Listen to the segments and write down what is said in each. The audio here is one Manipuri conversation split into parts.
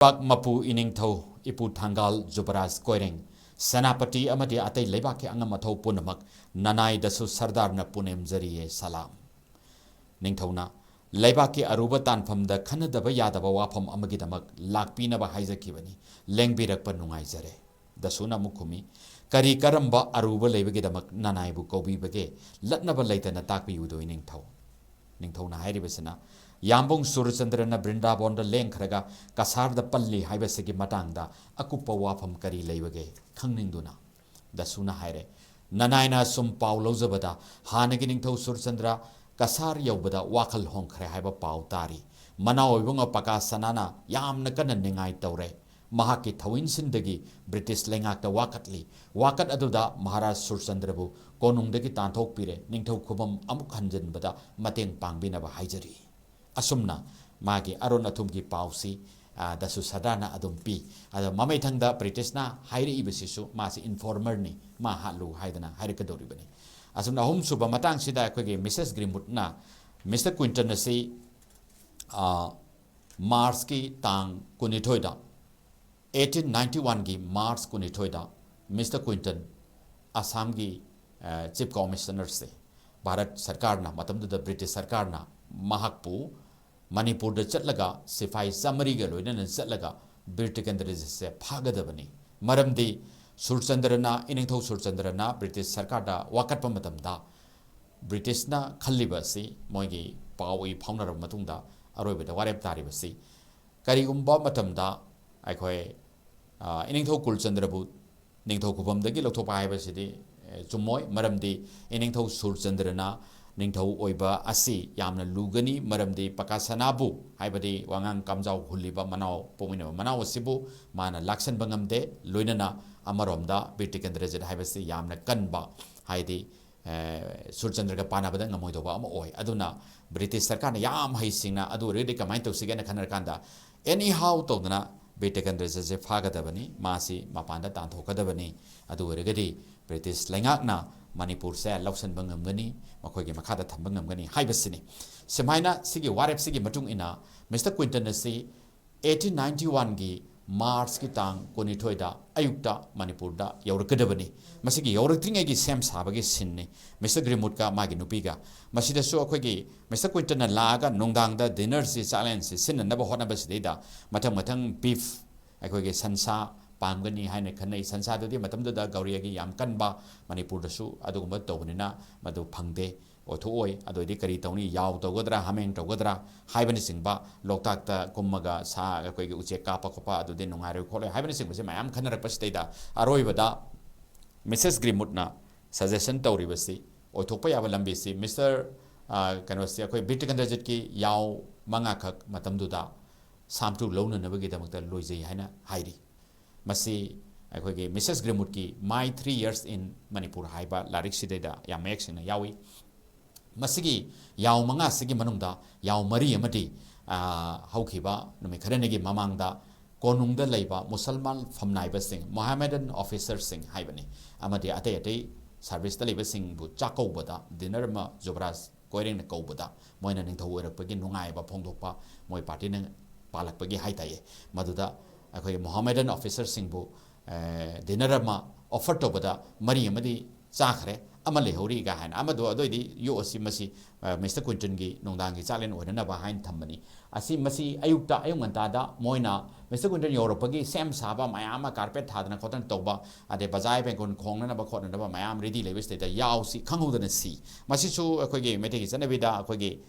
Bak mapu ining thau ipu thangal jubaraz koireng senapati amadi atai lebak ke angam athau punamak nanai dasu sardar na punem jariye salam ningthauna lebak ke aruba tanpham da khanadaba yadaba wafam amagi damak lakpina ba haijakibani lengbirak pa nungai jare dasuna mukhumi kari karamba aruba lebagi damak nanai bu kobi bage latnaba leitana takpi udoi ningthauna hairibasina Yambong Surchandra Brindaban the Lenkraga, Kasar the Palli, Hibasiki Matanga, Akupa Wapam Kari Levage, Kangninduna, the Suna Hire, Nanaina Sum Paulo Zabada, Hanagining to Surchandra, Kasar Yobada, Wakal Honkre Hiba Pau Tari, Manao Bunga Paka Sanana, Yam Nakana Ningai Taure, Mahaki Tawin Sindagi, British Lengak the Wakatli, Wakat Aduda, Maharaj Surchandrabu, Konung Deki Tantok Pire, Ningto Kubam Amukhanjan Bada, Mateng Pangbina Hijari. Asumna magi aron atumgi pausi dasu sadana adumpi ada mamai thangda British na hairi ibisisu masi informer ni ma halu haidana hairi kadori bani asumna hum suba matang sida akoge Mrs Grimwood na Mr Quinton na si Mars ki tang kunithoida 1891 gi Mars kunithoida Mr Quinton Assam gi Chief Commissioner se Bharat Sarkar na matamda British Sarkar na Mahakpu manipur da chatlaga sifai samari ga loina na chatlaga Tikendrajit se phagadabani maramdi Surchandrana iningthau Surchandrana British Sarkar da wakatpa matamda British na khalliba si moigi pawi phaunarab matungda aroibada warep taribasi karigumba matamda aikoi iningthau Kulchandrabu ningthau khubamdagi lokthokpa haibasidi chumoi maramdi iningthau Surchandrana Ningthau oiba asi yamna lugani maramdi pakasanabu haibadi wangang kamjau huliba manau pomina manau sibu mana laksan bangamde loinana amaromda Tikendrajit haibasi yamna kanba haidi Surchandra ka panabada ngamoidoba ama oi aduna British Sarkar na yam haisingna adu redi kamai tawsigena khanarkanda anyhow tawdana Tikendrajit je phagadabani masi mapanda tanthokadabani adu regadi British lengakna Manipur se lausan bangamgani makogi makada thambangamgani haibasini semaina sigi warep sigi matung ina Mr Quinton si 1891 gi March ki tang konithoida ayukta Manipur da yaurakadabani masigi yauraktingai gi sem sabagi sinni Mr Grimwood ka magi nupiga masida so akogi Mr Quinton na laga nongdang da dinner si challenge sinanaba hotnabasida mathang beef akogi sansa Pamgani haina khanai sansa dodi matamda da gauriagi yam kanba Manipur dasu adugumba tawbnina madu phangde othoi adodi kari tawni yaw tawgodra hameng tawgodra haibani singba loktak ta kummaga sa koi gi uche kapa kopa adodi nungaire khole haibani singba se mayam khanar pasteda aroibada Mrs Grimwood na suggestion tawri basi othokpa yaba lambi si Mr kanwasi koi Tikendrajit ki yaw manga khak matamduda samtu lowna nabagi damakta loijei haina hairi Masi akoge Mrs Grimwood ki my 3 years in Manipur haiba larik sideda yamek sina yawi masigi yaw manga sigi manungda yaw mari amadi haukiba numi kharenegi mamangda konungda leiba musalman famnaiba sing Mohammedan officers sing haibani amadi ate service da leiba sing bu chakobada dinner ma jobras koireng na kobada moina ningthau oirakpagi nungaiba phongdokpa moi party na palakpagi haitaye maduda akoy Mohammedan officers singbu dinner ma offer to bada mari amadi chakhre amale hori ga han amado adoidi yo osimasi Mr Quinton gi nongdang gi chalen oidana ba hain thamani asi masi ayukta ayunganta da moina Mr Quinton europagi sem saba mayama carpet thadana khotan toba ade bazai benkon khongna ba khotna ba mayam ready level state da yaw si khangudana si masi su akoy gi mete gi sanabida akoy gi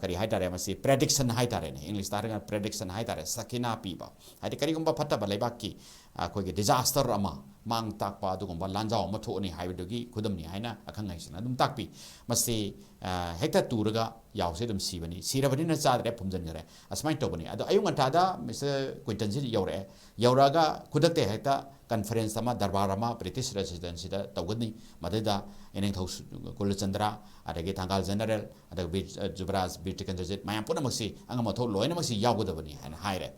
kari haitare masi prediction haitare ne English taranga prediction haitare sakina piba hadi kari gumba phatta ba lebaki akoy gi disaster ama mang takpa adugumba lanjaw ma thoni haibedogi khudamni haina akhangai sina dum takpi masi hekta turaga yawse dum sibani sirabani na chadre phumjan gare asmai tobani ado ayung antada Mr Quinton ji yauraga khudakte hekta conference ama darbar ama British residency da tawgani madeda eneng thau Kulchandra adagi thangal general adagi jubraj Tikendrajit mayam punamasi angama tho loina masi yawgodabani haina haire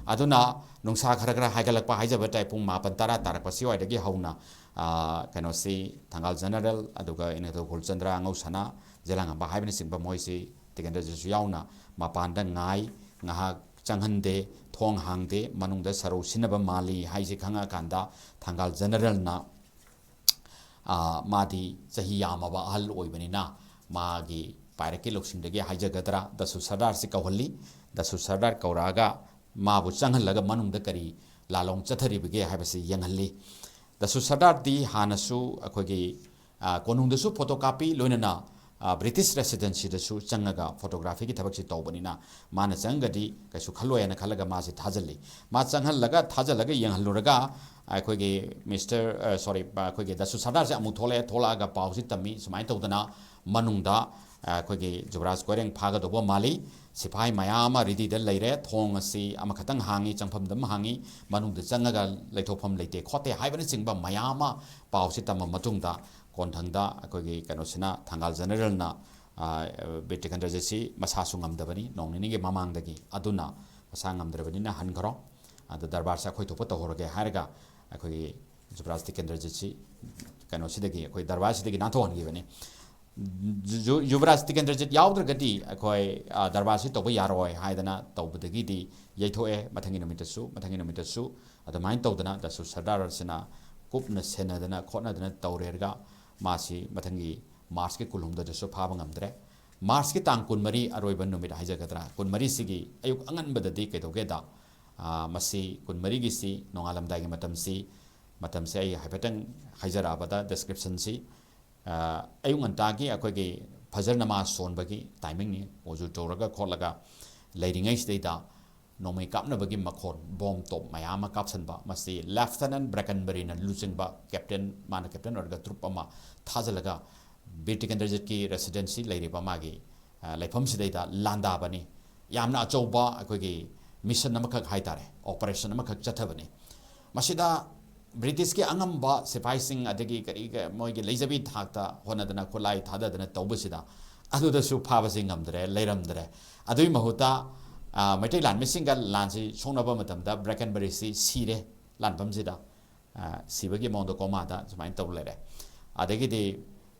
aduna nungsa khara haigalakpa haijaba tai pung mapan tara tarakpa si waidagi hauna kano si thangal general aduga eneng thau Kulchandra ngau sana jelanga ba haibani singba moisi Tikendrajit yauna mapanda ngai ngaha changhande thong hangde manungda saro sinaba mali haise khanga kanda thangal general na madi chahi yamaba ahal oibanina magi pairake loksingdagi haijagadra Dasu Sardar si kawhalli Dasu Sardar kauraga mabu changhalaga manungda kari lalong chatharibage haibasi yanghalli Dasu Sardar di hanasu akogi konungdasu photocopy loinana British residency dasu changaga photography ki thabak si tawbanina mana changadi kaisu khalloyana khalaga ma si thajali ma changhalaga thajalaga yanghalluraga akogi Mr. Sorry akogi Dasu Sardar se amu tholaga pausi tami sumai tawdana manungda akogi Jubraj Koireng phaga dobo mali sipai mayama ridi dal leire thong asi amakhatang hangi changpham dam hangi manungda changaga leithopam leite khote haibana chingba mayama pausi tamma matungda konthangda akogi kanosina thangal general na Tikendrajit si masa sungamdabani nongnini ge mamangdagi aduna masa ngamdrabani na hangaro adu darbar sa khoi thopa tohorge harga akogi Jubraj Tikendrajit si kanosidagi akoi darbar sidagi na thohangi bani Jubraj Tikendrajit yaudragadi akoi darbar si toba yaroi haidana tobudagi di yaithoe mathangi numitasu adamain tawdana Dasu Sardar sina kupna senadana khotnadana tawrerga masi mathangi Mars ke kulumda dasu phaba ngamdre Mars ke tang kunmari aroiban numit haijagadra kunmari sigi ayuk angan badadi kedogeda masi kunmari gi si nongalamdai gi matam si ay haipatang haijara bada description si ayung antagi akogi fajar namaz sonbagi timing ni oju toraga kholaga leiringai sida nomai kapna bagi makhon bomb top mayama kapsanba masi lieutenant Brackenbury na losingba captain mana captain orga troop ama thajalaga Tikendrajit ki residency leiriba magi laifam sidaida landa bani yamna achouba akogi mission namakak haitare operation namakak chathabani masida British ki angamba sipai sing adagi kari moigi leijabi thakta honadana kholai thadadana tawbasida aduda su phaba singamdre leiramdre adui mahuta Metai lan misinga lansi sonaba matamda Brackenbury si sire lan pamsida sibagi mondo komada sumain tawlere adagi di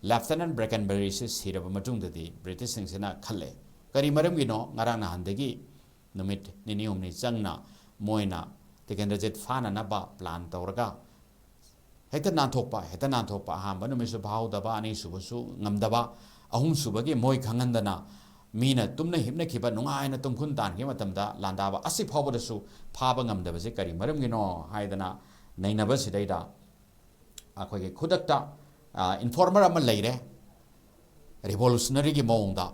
Lieutenant Brackenbury si siraba matungda di British singsina khalle kari maram gino ngarang na handagi numit nini umni changna moina Tikendrajit fana naba plan tawraga heta nan thokpa hamba numisu bhaudaba ani subasu ngamdaba ahum subagi moi khangandana Mina tumna himna khiba nungaina tumkhun tan ki matamda landaba asi phawadasu phaba ngamdaba se kari maram gino haidana nainaba sidaida akogi khudakta informer ama leire revolutionary gi mongda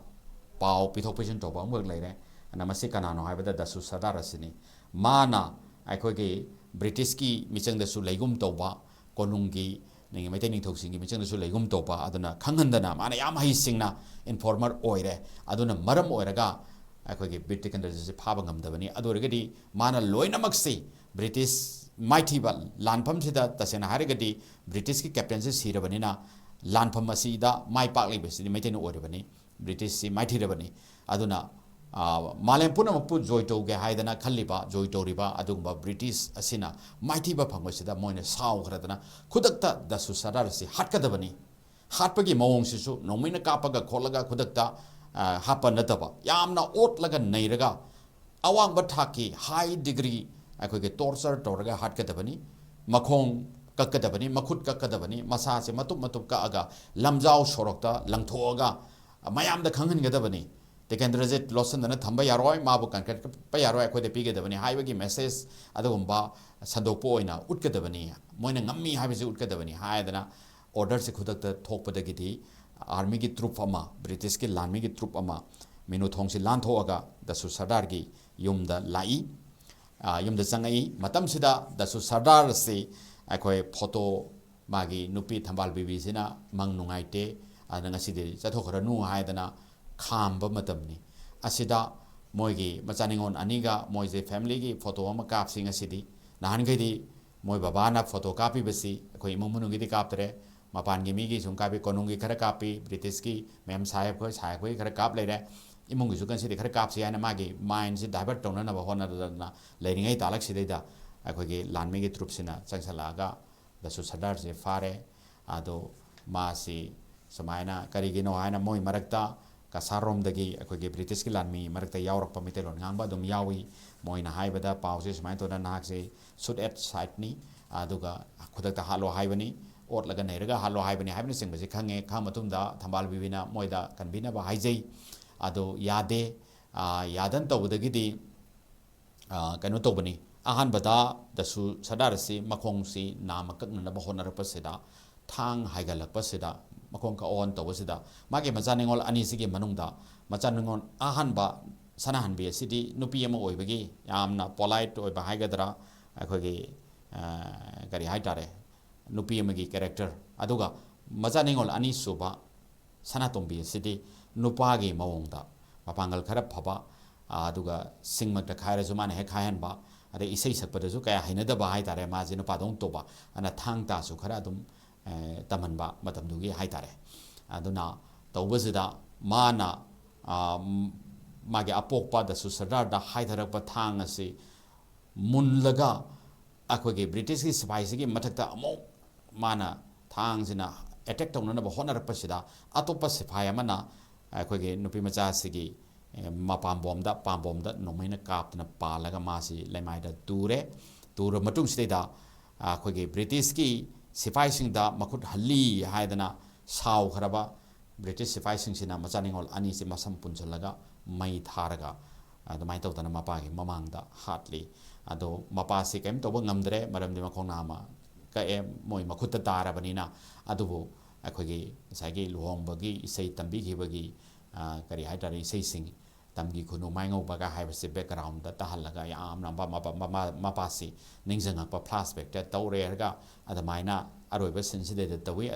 pau pithok pisen toba amuk leire anamasi kanano haibada Dasu Sardar asini mana akogi British ki michang dasu leigum toba konungi ningi maitai ning thoksingi michang dasu leigum toba aduna khanghandana mana yam hai singna informer oire aduna maram oiraga akogi Tikendrajit phaba ngamdabani adorigadi mana loinamak si British mighty bal lanpham sida tasena harigadi British ki captaincy sirabanina lanpham asida mai pakli besi maitai no oirabani British si mighty rabani aduna Malem punamapu joy toge haidana khalliba joy toriba adugba British asina mighty ba phangosida moina saw khradana khudakta Dasu Sardar si hatkadabani hatpagi mawong sisu nomina kapaga kholaga khudakta hapa nataba yamna otlaga nairaga awang bathaki high degree akoge torture toraga hatkadabani makhong kakkadabani makhut kakkadabani masa se matup ka aga lamjau sorokta langthoga mayamda khanghangadabani Tikendrajit losandana thamba yaroi mabu concrete pa yaroi akhode pigedabani haibagi message adugumba sandokpo oina utkadabani moina ngammi haibisi utkadabani haidana order se khudakta thokpadagidi army ki troop ama British ki army ki troop ama minu thong si lan thoaga Dasu Sardar gi yumda lai yumda changai matam sida Dasu Sardar se akhoi photo magi nupi thambal bibi sina mang nungaite adanga sidi chathokra nu haidana khamba matamni asida moigi machaningon aniga moije family gi photo ama kap singa sidi nahan gidi moi baba na photo copy basi akhoi imumunu gi kaptre mapan gi mi gi sum kapi konungi khara kapi British ki mem sahib ko khara kap leire imung gi sukan sidi khara kap si ana magi mind si divert tona na bahona na leiringai talak sidaida akhoi gi lanmi gi troop sina changsalaga Dasu Sardar je fare ado ma si samaina karigino haina moi marakta ꯀꯁꯥꯔꯣꯝꯗꯒꯤ ꯑꯩꯈꯣꯏꯒꯤ ꯕ꯭ꯔꯤꯇꯤꯁꯀꯤ ꯂꯥꯟꯃꯤ ꯃꯔꯛꯇ ꯌꯥꯎꯔꯛꯄ ꯃꯩꯇꯩꯂꯣꯟ ꯉꯥꯡꯕ ꯑꯗꯨꯝ ꯌꯥꯎꯏ ꯃꯣꯏꯅ ꯍꯥꯏꯕꯗ ꯄꯥꯎꯁꯦ ꯁꯨꯃꯥꯏꯅ ꯇꯧꯗꯅ ꯅꯍꯥꯛꯁꯦ ꯁꯨꯠ ꯑꯦꯠ ꯁꯥꯏꯠꯅꯤ ꯑꯗꯨꯒ ꯈꯨꯗꯛꯇ ꯍꯥꯠꯂꯣ ꯍꯥꯏꯕꯅꯤ ꯑꯣꯠꯂꯒ ꯅꯩꯔꯒ ꯍꯥꯠꯂꯣ ꯍꯥꯏꯕꯅꯤ ꯍꯥꯏꯕꯅꯆꯤꯡꯕꯁꯤ ꯈꯪꯉꯦ ꯈꯪ ꯃꯇꯨꯡꯗ ꯊꯝꯕꯥꯜ ꯕꯤꯕꯤꯅ ꯃꯣꯏꯗ ꯀꯟꯕꯤꯅꯕ ꯍꯥꯏꯖꯩ ꯑꯗꯣ ꯌꯥꯗꯦ ꯌꯥꯗꯅ ꯇꯧꯕꯗꯒꯤꯗꯤ ꯀꯩꯅꯣ ꯇꯧꯕꯅꯤ ꯑꯍꯥꯟꯕꯗ ꯗꯁꯨ ꯁꯔꯗꯥꯔ ꯑꯁꯤ ꯃꯈꯣꯡꯁꯤ ꯅꯥꯝꯃ ꯀꯛꯅꯅꯕ ꯍꯣꯠꯅꯔꯛꯄꯁꯤꯗ ꯊꯥꯡ ꯍꯥꯏꯒꯠꯂꯛꯄꯁꯤꯗ ꯃꯈꯣꯡ ꯀꯛ ꯑꯣꯟ ꯇꯧꯕꯁꯤꯗ ꯃꯥꯒꯤ ꯃꯆꯥꯅꯤꯉꯣꯜ ꯑꯅꯤꯁꯤꯒꯤ ꯃꯅꯨꯡꯗ ꯃꯆꯥꯅꯤꯉꯣꯜ ꯑꯍꯥꯟꯕ ꯁꯅꯥꯍꯟꯕꯤ ꯑꯁꯤꯗꯤ ꯅꯨꯄꯤ ꯑꯃ ꯑꯣꯏꯕꯒꯤ ꯌꯥꯝꯅ ꯄꯣꯂꯥꯏꯠ ꯑꯣꯏꯕ ꯍꯥꯏꯒꯗ꯭ꯔꯥ ꯑꯩꯈꯣꯏꯒꯤ ꯀꯔꯤ ꯍꯥꯏꯇꯥꯔꯦ ꯅꯨꯄꯤ ꯑꯃꯒꯤ ꯀꯦꯔꯦꯛꯇꯔ ꯑꯗꯨꯒ ꯃꯆꯥꯅꯤꯉꯣꯜ ꯑꯅꯤꯁꯨꯕ ꯁꯅꯥꯇꯣꯝꯕꯤ ꯑꯁꯤꯗꯤ ꯅꯨꯄꯥꯒꯤ ꯃꯑꯣꯡꯗ ꯃꯄꯥꯡꯒꯜ ꯈꯔ ꯐꯕ ꯑꯗꯨꯒ ꯁꯤꯡꯃꯛꯇ ꯈꯥꯏꯔꯁꯨ ꯃꯥꯅ ꯍꯦꯛ ꯈꯥꯏꯍꯟꯕ ꯑꯗꯩ ꯏꯁꯩ ꯁꯛꯄꯗꯁꯨ ꯀꯌꯥ ꯍꯩꯅꯗꯕ ꯍꯥꯏꯇꯥꯔꯦ ꯃꯥꯁꯦ ꯅꯨꯄꯥꯗꯧꯅ ꯇꯧꯕ ꯑꯗꯨꯅ ꯊꯥꯡ ꯇꯥꯁꯨ ꯈꯔ ꯑꯗꯨꯝ ꯇꯝꯍꯟꯕ ꯃꯇꯝꯗꯨꯒꯤ ꯍꯥꯏꯇꯥꯔꯦ ꯑꯗꯨꯅ ꯇꯧꯕꯁꯤꯗ ꯃꯥꯅ ꯃꯥꯒꯤ ꯑꯄꯣꯛꯄ ꯗꯁꯨ ꯁꯔꯗꯥꯔꯗ ꯍꯥꯏꯊꯔꯛꯄ ꯊꯥꯡ ꯑꯁꯤ ꯃꯨꯜꯂꯒ ꯑꯩꯈꯣꯏꯒꯤ ꯕ꯭ꯔꯤꯇꯤꯁꯀꯤ ꯁꯤꯄꯥꯍꯤꯁꯤꯒꯤ ꯃꯊꯛꯇ ꯑꯃꯨꯛ ꯃꯥꯅ ꯊꯥꯡꯁꯤꯅ ꯑꯦꯇꯦꯛ ꯇꯧꯅꯅꯕ ꯍꯣꯠꯅꯔꯛꯄꯁꯤꯗ ꯑꯇꯣꯞꯄ ꯁꯤꯐꯥꯏ ꯑꯃꯅ ꯑꯩꯈꯣꯏꯒꯤ ꯅꯨꯄꯤ ꯃꯆꯥꯁꯤꯒꯤ ꯄꯥꯝꯕꯣꯝꯗ ꯅꯣꯡꯃꯩꯅ ꯀꯥꯞꯇꯨꯅ ꯄꯥꯜꯂꯒ ꯃꯥꯁꯤ ꯂꯩꯃꯥꯏꯗ ꯇꯨꯔꯦ ꯇꯨꯔꯕ ꯃꯇꯨꯡꯁꯤꯗꯩꯗ ꯑꯩꯈꯣꯏꯒꯤ ꯕ꯭ꯔꯤꯇꯤꯁꯀꯤ ꯁꯤꯐꯥꯏꯁꯤꯡꯗ ꯃꯈꯨꯠ ꯍꯜꯂꯤ ꯍꯥꯏꯗꯅ ꯁꯥꯎꯈ꯭ꯔꯕ ꯕ꯭ꯔꯤꯇꯤꯁ ꯁꯤꯐꯥꯏꯁꯤꯡꯁꯤꯅ ꯃꯆꯥꯅꯤꯉꯣꯜ ꯑꯅꯤꯁꯤ ꯃꯁꯝ ꯄꯨꯟꯁꯤꯜꯂꯒ ꯃꯩ ꯊꯥꯔꯒ ꯑꯗꯨꯃꯥꯏꯅ ꯇꯧꯗꯅ ꯃꯄꯥꯒꯤ ꯃꯃꯥꯡꯗ ꯍꯥꯠꯂꯤ ꯑꯗꯣ ꯃꯄꯥꯁꯤ ꯀꯔꯤꯝ ꯇꯧꯕ ꯉꯝꯗ꯭ꯔꯦ ꯃꯔꯝꯗꯤ ꯃꯈꯣꯡ ꯅꯥꯝꯃ ꯀꯛꯑꯦ ꯃꯣꯏ ꯃꯈꯨꯠꯇ ꯇꯥꯔꯕꯅꯤꯅ ꯑꯗꯨꯕꯨ ꯑꯩꯈꯣꯏꯒꯤ ꯉꯁꯥꯏꯒꯤ ꯂꯨꯍꯣꯡꯕꯒꯤ ꯏꯁꯩ ꯇꯝꯕꯤꯈꯤꯕꯒꯤ ꯀꯔꯤ ꯍꯥꯏꯇꯥꯔꯦ ꯏꯁꯩꯁꯤꯡ ꯇꯝꯒꯤ ꯈꯨꯅꯨ ꯃꯥꯏꯉꯧꯕꯒ ꯍꯥꯏꯕꯁꯤ ꯕꯦꯛꯒ꯭ꯔꯥꯎꯟꯗ ꯇꯥꯍꯜꯂꯒ ꯌꯥꯝꯅ ꯃꯄꯥꯁꯤ ꯅꯤꯡꯁꯤꯡꯉꯛꯄ ꯐ꯭ꯂꯥꯁꯕꯦꯛꯇ ꯇꯧꯔꯦ ꯍꯥꯏꯔꯒ ꯑꯗꯨꯃꯥꯏꯅ ꯑꯔꯣꯏꯕ ꯁꯤꯟꯁꯤꯗꯩꯗ ꯇꯧꯏ